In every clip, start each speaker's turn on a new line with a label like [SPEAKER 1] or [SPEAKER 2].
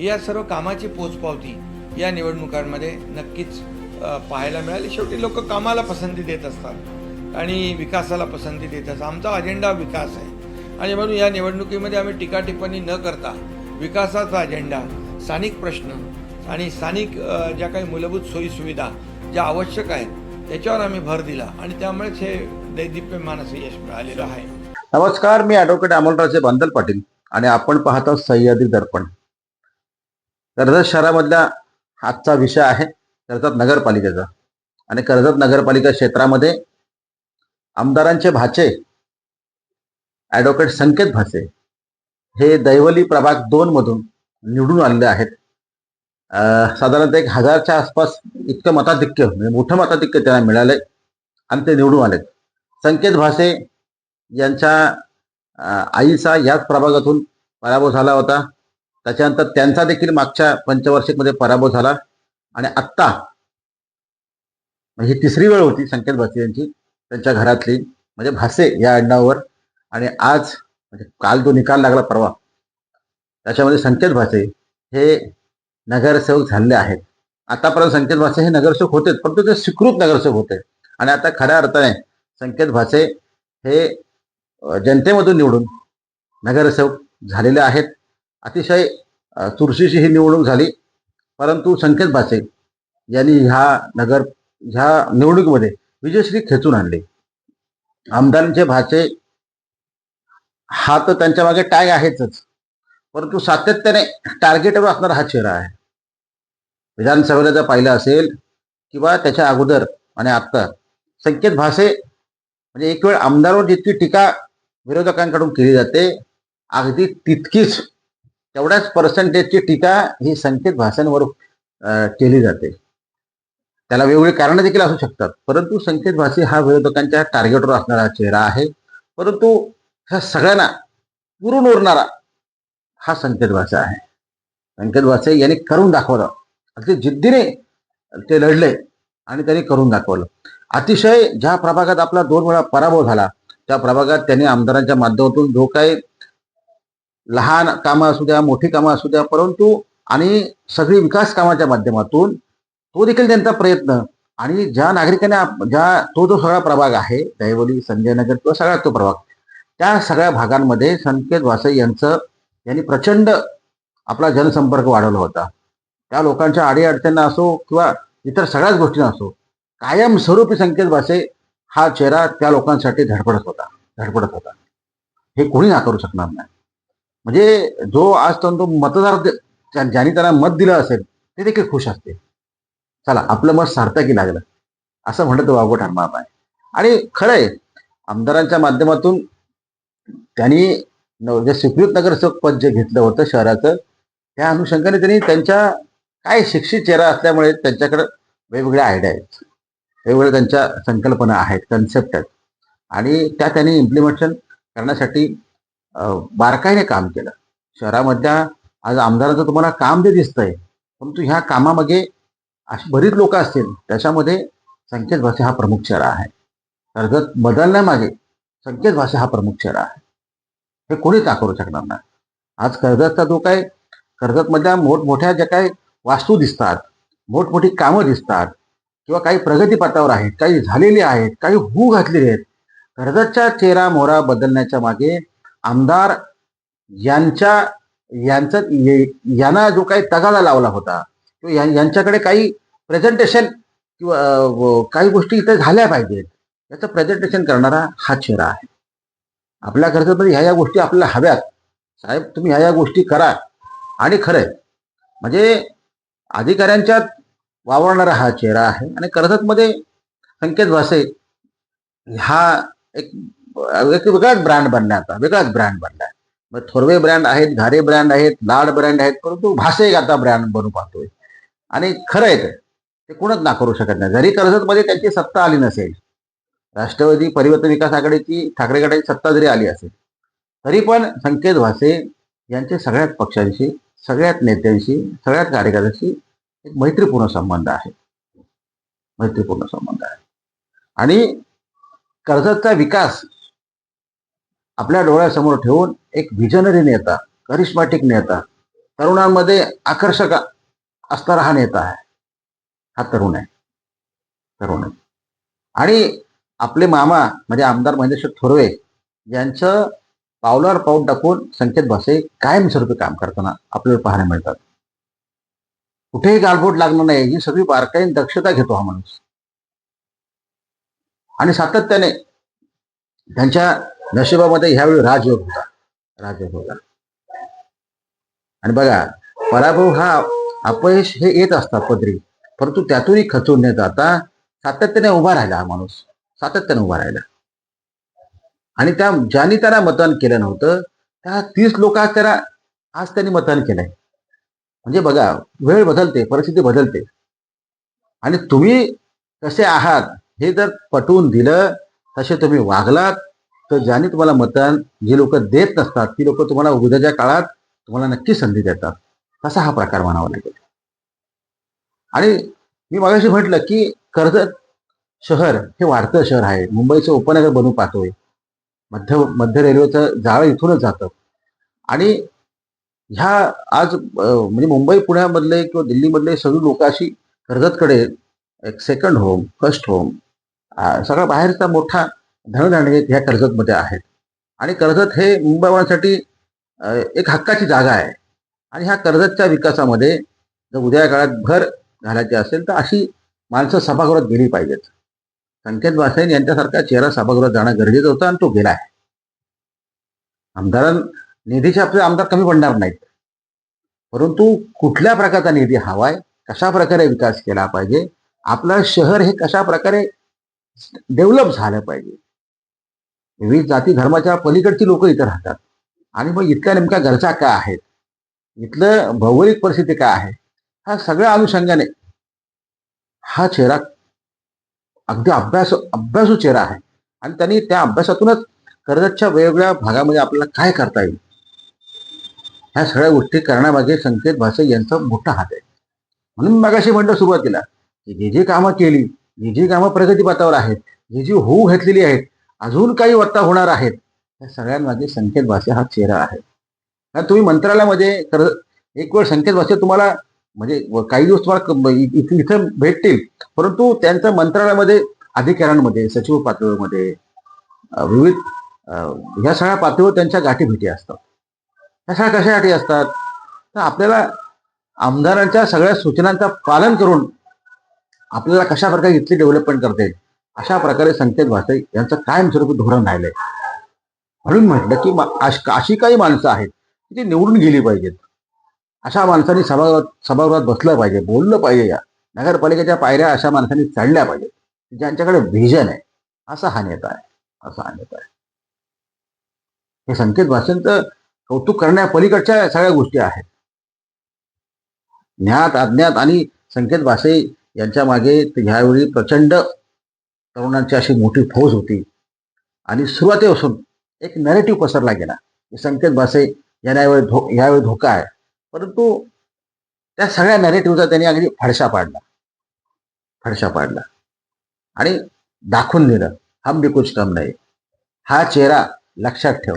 [SPEAKER 1] या सर्व कामाची पोचपावती या निवडणुकांमध्ये नक्कीच पाहायला मिळाली. शेवटी लोक कामाला पसंती देत असतात आणि विकासाला पसंती देत असतात. आमचा अजेंडा विकास आहे आणि म्हणून या निवडणुकीमध्ये आम्ही टीका टिप्पणी न करता विकासाचा अजेंडा, स्थानिक प्रश्न आणि स्थानिक ज्या काही मूलभूत सोयीसुविधा ज्या आवश्यक आहेत त्याच्यावर आम्ही भर दिला आणि त्यामुळेच हे दैदिप्यमान असं यश मिळालेलं आहे.
[SPEAKER 2] नमस्कार, मी ॲडव्होकेट अमोलराजे बांदल पाटील आणि आपण पाहता सह्याद्री दर्पण. कर्जत शहरामधल्या आजचा विषय आहे कर्जत नगरपालिकेचा. आणि कर्जत नगरपालिका क्षेत्रामध्ये आमदारांचे भाचे ॲडव्होकेट संकेत भाचे हे दैवली प्रभाग 2 मधून निवडून आलेले आहेत. साधारणतः 1000च्या आसपास इतकं मताधिक्य, म्हणजे मोठं मताधिक्य त्यांना मिळालंय आणि ते निवडून आलेत. संकेत भासे यांच्या आईचा याच प्रभागातून पराभव झाला होता. त्याच्यानंतर त्यांचा देखील मागच्या पंचवार्षिकमध्ये पराभव झाला आणि आत्ता ही तिसरी वेळ होती संकेत भासे यांची त्यांच्या घरातली, म्हणजे भासे या आडनावावर. आणि आज म्हणजे काल जो निकाल लागला परवा, त्याच्यामध्ये संकेत भासे हे नगरसेवक झालेले आहेत. आतापर्यंत संकेत भासे हे नगरसेवक होते, परंतु ते स्वीकृत नगरसेवक होते. आणि आता खऱ्या अर्थाने संकेत भासे हे जनतेमधून निवडून नगरसेवक झालेले आहेत. अतिशय चुरशीची ही निवडणूक झाली, परंतु संकेत भासे यांनी ह्या निवडणुकीमध्ये विजयश्री खेचून आणली. आमदारांचे भाचे हा तर त्यांच्या मागे टॅग आहेच, परंतु सातत्याने टार्गेटवर असणारा हा चेहरा आहे. विधानसभेला जर पाहिलं असेल किंवा त्याच्या अगोदर आणि आता, संकेत भासे म्हणजे एक वेळ आमदारावर जितकी टीका विरोधकांकडून केली जाते, अगदी तितकीच तेवढ्याच पर्सेंटेजची टीका ही संकेत भासेंवर केली जाते. त्याला वेगवेगळी कारणं देखील असू शकतात, परंतु संकेत भासे हा विरोधकांच्या टार्गेटवर असणारा चेहरा आहे. परंतु ह्या सगळ्यांना पुरून उरणारा हा संकेत भासे आहे. संकेत भासे यांनी करून दाखवलं, अगदी जिद्दीने ते लढले आणि त्यांनी करून दाखवलं. अतिशय ज्या प्रभागात आपला 2 वेळा पराभव झाला त्या प्रभागात त्यांनी आमदारांच्या माध्यमातून जो काही लहान कामं असू द्या, मोठी कामं असू द्या, परंतु आणि सगळी विकास कामाच्या माध्यमातून तो देखील त्यांचा प्रयत्न. आणि ज्या नागरिकांना तो जो सगळा प्रभाग आहे, दहिवली, संजयनगर किंवा सगळा तो प्रभाग, त्या सगळ्या भागांमध्ये संकेत भासे यांनी प्रचंड आपला जनसंपर्क वाढवला होता. त्या लोकांच्या अडीअडचणींना असो किंवा इतर सगळ्याच गोष्टींना असो, कायमस्वरूपी संकेत भासे हा चेहरा त्या लोकांसाठी धडपडत होता. हे कोणी नाकारू शकणार नाही. म्हणजे जो आज तो मतदार ज्यांनी त्यांना मत दिलं असेल ते देखील खुश असते. चला, आपलं मत सार्थकी लागलं असं म्हणत वागो ठरणार नाही. आणि खरंय, आमदारांच्या माध्यमातून त्यांनी जे स्वीकृत नगरसेवक पद जे घेतलं होतं शहराचं, त्या अनुषंगाने त्यांनी त्यांच्या काय शिक्षित चेहरा असल्यामुळे त्यांच्याकडे वेगवेगळ्या आयडिया आहेत, वेगवेगळ्या त्यांच्या संकल्पना आहेत, कन्सेप्ट आहेत आणि त्या त्यांनी इम्प्लिमेंटेशन करण्यासाठी बारकाईने काम केलं. शहरामधल्या आज आमदाराचं तुम्हाला काम जे दिसतंय, परंतु ह्या कामामागे अशी बरीच लोक असतील, त्याच्यामध्ये संकेत भासे हा प्रमुख चेहरा आहे. कर्जत बदलण्यामागे संकेत भासे हा प्रमुख चेहरा आहे. हे कोणीच नाकारू शकणार नाही. आज कर्जतचा जो काय कर्जतमधल्या मोठमोठ्या ज्या काही वास्तू दिसतात, मोठमोठी कामं दिसतात किंवा काही प्रगतीपथावर आहेत, काही झालेली आहेत, काही होऊ घातलेली आहेत, कर्जतचा चेहरा मोहरा बदलण्याच्या मागे आमदार यांना जो काही तगादा लावला होता किंवा यांच्याकडे काही प्रेझेंटेशन किंवा काही गोष्टी इथे झाल्या पाहिजेत याचं प्रेझेंटेशन करणारा हा चेहरा आहे. आपल्या कर्जतमध्ये ह्या गोष्टी आपल्याला हव्यात, साहेब तुम्ही ह्या गोष्टी करा. आणि खरंय, म्हणजे अधिकाऱ्यांच्यात वावरणारा हा चेहरा आहे. आणि कर्जतमध्ये संकेत भासे हा एक वेगळाच ब्रँड बनलाय. मग थोरवे ब्रँड आहेत, घारे ब्रँड आहेत, लाड ब्रँड आहेत, परंतु भासे एक आता ब्रँड बनू पाहतोय. आणि खरं आहे ते कोणच नाकारू शकत नाही. जरी कर्जतमध्ये त्यांची सत्ता आली नसेल, राष्ट्रवादी परिवर्तन विकास आघाडीची, ठाकरे गटाची सत्ता जरी आली असेल, तरी पण संकेत भासे यांचे सगळ्याच पक्षांशी, सगळ्याच नेत्यांशी, सगळ्याच कार्यकर्त्यांशी एक मैत्रीपूर्ण संबंध आहे. आणि कर्जतचा विकास आपल्या डोळ्यासमोर ठेवून एक व्हिजनरी नेता, करिश्मॅटिक नेता तरुणांमध्ये आकर्षक असणारा हा नेता आहे. हा तरुण आहे. आणि आपले मामा म्हणजे आमदार महेंद्र थोरवे यांचं पावलावर पाऊल टाकून संकेत भासे कायमस्वरूपी काम करताना आपल्याला पाहायला मिळतात. कुठेही गालबोट लागणार नाही ही सगळी बारकाईने दक्षता घेतो हा माणूस. आणि सातत्याने त्यांच्या नशिबामध्ये ह्यावेळी राजयोग होता. आणि बघा, पराभव हा अपयश हे येत असतात पदरी, परंतु त्यातूनही खचून न जाता सातत्याने उभा राहिला हा माणूस. सातत्याने उभा राहिला. आणि ज्यांनी त्याला मतदान केलं नव्हतं त्या 30 लोक आज त्यांनी मतदान केलंय. म्हणजे बघा, वेळ बदलते, परिस्थिती बदलते. आणि तुम्ही कसे आहात हे जर पटवून दिलं, तसे तुम्ही वागलात, तर ज्यांनी तुम्हाला मतदान जी लोक देत नसतात ती लोक तुम्हाला उद्याच्या काळात तुम्हाला नक्की संधी देतात. तसा हा प्रकार म्हणावा लागेल. आणि मी मगाशी म्हटलं की कर्जत शहर हे वाढतं शहर आहे. मुंबईचं उपनगर बनू पाहतोय. मध्य रेल्वेचं जाळं इथूनच जातं. आणि ह्या आज म्हणजे मुंबई पुण्यामधले किंवा दिल्लीमधले सगळी लोक अशी कर्जतकडे एक सेकंड होम, फर्स्ट होम, सगळा बाहेरचा मोठा धनधान्य ह्या कर्जतमध्ये आहेत. आणि कर्जत हे मुंबईवाल्यांसाठी एक हक्काची जागा आहे. आणि ह्या कर्जतच्या विकासामध्ये जर उद्या काळात भर घालायची असेल तर अशी माणसं सभागृहात गेली पाहिजेत. संकेत भासेन यांच्यासारखा चेहरा सभागृहात जाणं गरजेचं होतं आणि तो गेलाय. निधीचे आपले आमदार कमी पडणार नाहीत, परंतु कुठल्या प्रकारचा निधी हवाय, कशा प्रकारे विकास केला पाहिजे, आपलं शहर हे कशा प्रकारे डेव्हलप झालं पाहिजे. विविध जाती धर्माच्या पलीकडची लोक इथं राहतात. आणि मग इथल्या नेमक्या गरजा काय आहेत, इथलं भौगोलिक परिस्थिती काय आहे, हा सगळ्या अनुषंगाने हा चेहरा अगदी अभ्यासू चेहरा आहे. आणि त्यांनी त्या अभ्यासातूनच कर्जतच्या वेगवेगळ्या भागामध्ये आपल्याला काय करता येईल ह्या सगळ्या गोष्टी करण्यामागे संकेत भासे यांचा मोठा हात आहे. म्हणून मगाशी म्हटलं सुरुवातीला की जी कामं केली, जी कामं प्रगतीपथावर आहेत, जी होऊ घातलेली आहेत, अजून काही वाटता होणार आहेत, या सगळ्यांमागे संकेत भासे हा चेहरा आहे. कारण तुम्ही मंत्रालयामध्ये एक वेळ संकेत भासे तुम्हाला म्हणजे काही दिवस तुम्हाला इथं भेटतील, परंतु त्यांच्या मंत्रालयामध्ये अधिकाऱ्यांमध्ये, सचिव पातळीमध्ये, विविध ह्या सगळ्या पातळीवर त्यांच्या गाठीभेटी असतात. ह्या सगळ्या कशासाठी असतात तर आपल्याला आमदारांच्या सगळ्या सूचनांचं पालन करून आपल्याला कशा प्रकारे इथली डेव्हलपमेंट करता येईल अशा प्रकारे संकेत भासे यांचं कायमस्वरूपी धोरण राहिलंय. म्हणून म्हटलं की अशी काही माणसं आहेत ती निवडून गेली पाहिजेत. अशा माणसांनी सभागृहात बसलं पाहिजे, बोललं पाहिजे. या नगरपालिकेच्या पायऱ्या अशा माणसांनी चढल्या पाहिजेत ज्यांच्याकडे व्हिजन आहे. असा हा नेता आहे. हे संकेत भासेंचं कौतुक करण्यापलीकडच्या सगळ्या गोष्टी आहेत. ज्ञात अज्ञात आणि संकेत भासे यांच्या मागे ह्यावेळी प्रचंड तरुणांची अशी मोठी फौज होती. आणि सुरुवातीपासून एक नॅरेटिव्ह पसरला गेला की संकेत भासे यांना यावेळी धोका आहे. परंतु त्या सगळ्या नॅरेटिव्हचा त्यांनी अगदी फडशा पाडला आणि दाखवून दिलं हम भी कुछ कम नाही. हा चेहरा लक्षात ठेव.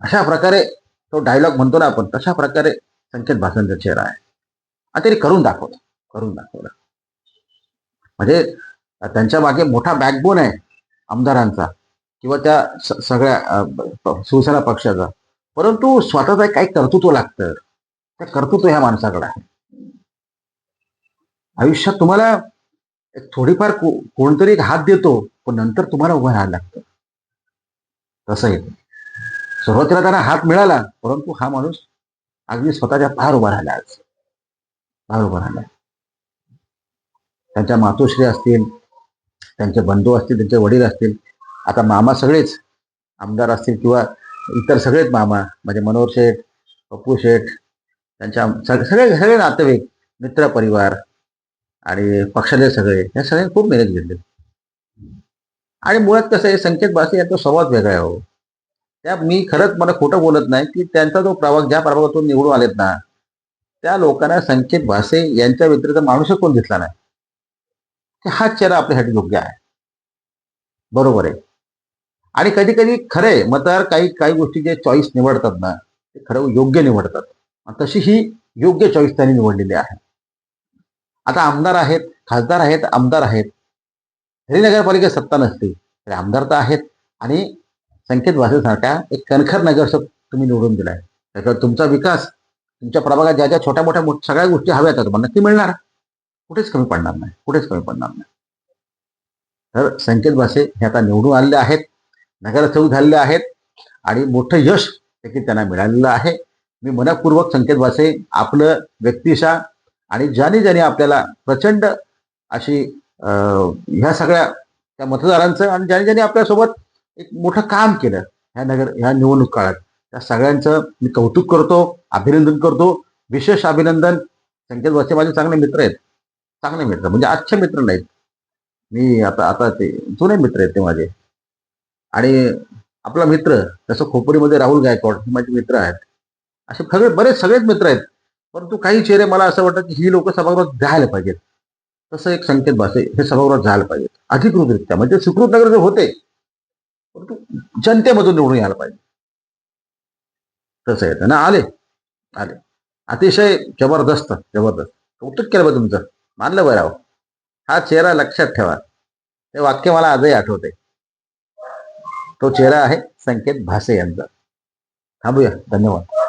[SPEAKER 2] अशा प्रकारे तो डायलॉग म्हणतो ना आपण, तशा प्रकारे संकेत भासेंचा चेहरा आहे. आणि त्यांनी करून दाखवलं. म्हणजे त्यांच्या मागे मोठा बॅकबोन आहे आमदारांचा किंवा त्या सगळ्या शिवसेना पक्षाचा, परंतु स्वतःचं काही कर्तृत्व लागतं. त्या कर्तृत्व ह्या माणसाकडे आहे. आयुष्यात तुम्हाला एक थोडीफार कोणतरी एक हात देतो, पण नंतर तुम्हाला उभं राहायला लागतं. तसं येतं. सुरुवातीला त्यांना हात मिळाला, परंतु हा माणूस अगदी स्वतःच्या पायावर उभा राहिला. त्यांच्या मातोश्री असतील, त्यांचे बंधू असतील, त्यांचे वडील असतील, आता मामा सगळेच आमदार असतील किंवा इतर सगळेच मामा म्हणजे मनोहर शेठ, पप्पू शेठ, त्यांच्या सगळे नातेवाईक, मित्र परिवार आणि पक्षाचे सगळे, या सगळ्यांनी खूप मेहनत घेतली. आणि मुळात कसं आहे, संकेत भासे यांचा स्वभाव वेगळा आहे. हो, मी खरंच मला खोटं बोलत नाही की त्यांचा जो ज्या प्रभागातून निवडून आलेत ना, त्या लोकांना संकेत भासे यांच्या व्यतिरिक्त माणूसच कोण दिसला नाही. हा चेहरा आपल्यासाठी योग्य आहे, बरोबर आहे. आणि कधी कधी खरे मतदार काही गोष्टी जे चॉईस निवडतात ना, ते खरं योग्य निवडतात. तशी ही योग्य चॉईस त्यांनी निवडलेली आहे. आता आमदार आहेत, खासदार आहेत, आमदार आहेत. जरी नगरपालिकेत सत्ता नसते तरी आमदार तर आहेत आणि संकेत भासेसारख्या एक कणखर नगरसेवक तुम्ही निवडून दिलाय. त्याच्यावर तुमचा विकास, तुमच्या प्रभागात ज्या ज्या छोट्या मोठ्या सगळ्या गोष्टी हव्या आहेत तुम्हाला नक्की मिळणार. कुठेच कमी पडणार नाही, कुठेच कमी पडणार नाही. तर संकेत भासे हे आता निवडून आलेले आहेत, नगरसेवक झालेले आहेत आणि मोठं यश देखील त्यांना मिळालेलं आहे. मी मनपूर्वक संकेत भासे आपलं व्यक्तिशा आणि ज्याने आपल्याला प्रचंड अशी ह्या सगळ्या त्या मतदारांचं आणि ज्याने आपल्यासोबत एक मोठं काम केलं ह्या निवडणूक काळात, त्या सगळ्यांचं मी कौतुक करतो, अभिनंदन करतो. विशेष अभिनंदन. संकेत भासे माझे चांगले मित्र आहेत, चांगले मित्र म्हणजे आजचे मित्र नाहीत. मी आता ते जुने मित्र आहेत ते माझे. आणि आपला मित्र जसं खोपोलीमध्ये राहुल गायकवाड हे माझे मित्र आहेत, असे सगळेच मित्र आहेत. परंतु काही चेहरे मला असं वाटतं की ही लोक सभागृहात जायला पाहिजेत. तसं एक संकेत भासे हे सभागृहात जायला पाहिजेत अधिकृतरित्या, म्हणजे सुकृत नगर होते परंतु जनतेमधून निवडून यायला पाहिजे. तसं येतं ना. आले आले अतिशय जबरदस्त कौतुक केलं बरं तुमचं, मानलं बरं. हा चेहरा लक्षात ठेवा. ते वाक्य मला आजही आठवते. तो चेहरा आहे संकेत भासे यांचा. थांबूया. धन्यवाद.